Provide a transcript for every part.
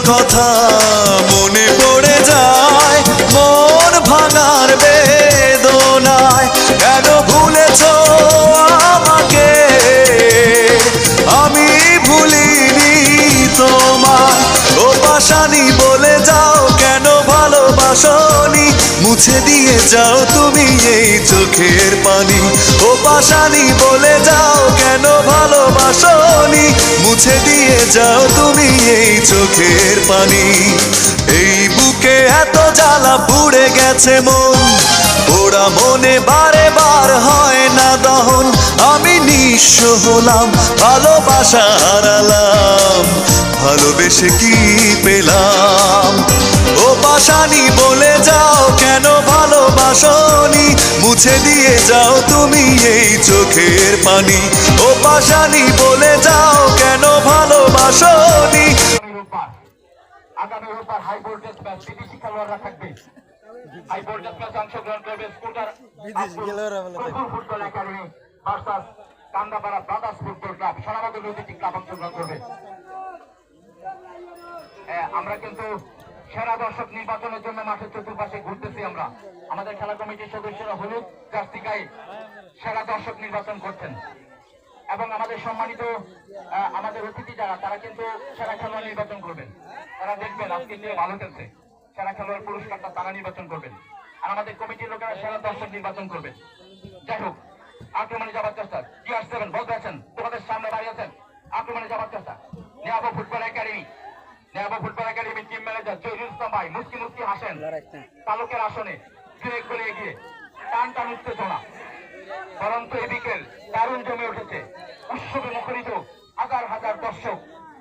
কথা মনে পড়ে যায়, মন ভাঙার বেদনায়। কেন ভুলেছ আমাকে, আমি ভুলিনি তোমায়। ও পাশানি বলে যাও কেন ভালোবাসনি, মুছে দিয়ে যাও তুমি এই চোখের পানি। ও পাশানি বলে যাও কেন ভালোবাসনি, মুছে দিয়ে যাও তুমি এই চোখের পানি। এই বুকে এত জ্বালা পুড়ে গেছে মন, ওরা মনে বারে বার হয় না দহন। আমি নিঃস্ব হলাম, ভালোবাসা হারালাম, ভালোবেসে কি পেলাম। ও পাশানি বলে যাও কেন ভালোবাসনি, মুছে দিয়ে যাও তুমি এই চোখের পানি। ও পাশানি বলে যাও কেন ভালোবাসনি। আগামী রোববার হাই ভোল্টেজ ম্যাচ, বিদেশি খেলোয়াড়রা থাকবে। হাই ভোল্টেজ ম্যাচে অংশগ্রহণ করবে scooter football academy versus Kandapara brothers football club. Sonabadi নদীটি ক্লাব অংশগ্রহণ করবে। আমরা কিন্তু সেরা দর্শক নির্বাচনের জন্য মাঠের চতুর্পাশে ঘুরতেছি। আমরা আমাদের খেলা কমিটির সদস্যরা হলুদ জার্সি গায়ে সেরা দর্শক নির্বাচন করছেন এবং আমাদের সম্মানিত আমাদের অতিথি যারা তারা কিন্তু সেরা খেলোয়াড় নির্বাচন করবেন। তারা দেখবেন আজকে যে ভালো খেলছে সেরা খেলোয়াড় পুরস্কারটা তারা নির্বাচন করবেন, আর আমাদের কমিটির লোকেরা সেরা দর্শক নির্বাচন করবেন। যাই হোক, আক্রমণে যাবার চেষ্টা GR7 বলতে আছেন, তোমাদের সামনে দাঁড়িয়ে আছেন। আক্রমণে যাবার চেষ্টা নেয়াবো ফুটবল একাডেমি, নেয়াবো football academy team manager Jahirul Islam ভাই মুস্কি মুস্কি হাসেন। তালুকের আসনে দুয়েক বলে এগিয়ে টান টান উত্তেজনা। পরন্ত এই বিকেল দারুণ জমে উঠেছে, উৎসবে মুখরিত হাজার হাজার দর্শক।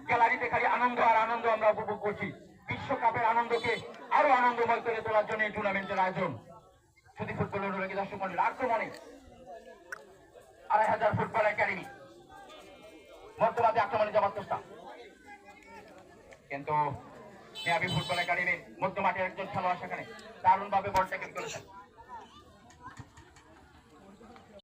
গ্যালারিতে খালি আনন্দ আর আনন্দ আমরা উপভোগ করছি। বিশ্বকাপের আনন্দকে আরো আনন্দময় করে তোলার জন্য এই টুর্নামেন্টের আয়োজন। শুধু ফুটবলের অনুরাগী দর্শক মন্ডল আক্রমণে ২৫০০ ফুটবল একাডেমি মধ্যবাদে আক্রমণে যাওয়ার চেষ্টা, কিন্তু ফুটবল একাডেমির মধ্যমাঠের একজন খেলোয়াড় সেখানে দারুণ ভাবে বল ট্যাকেল করেছেন।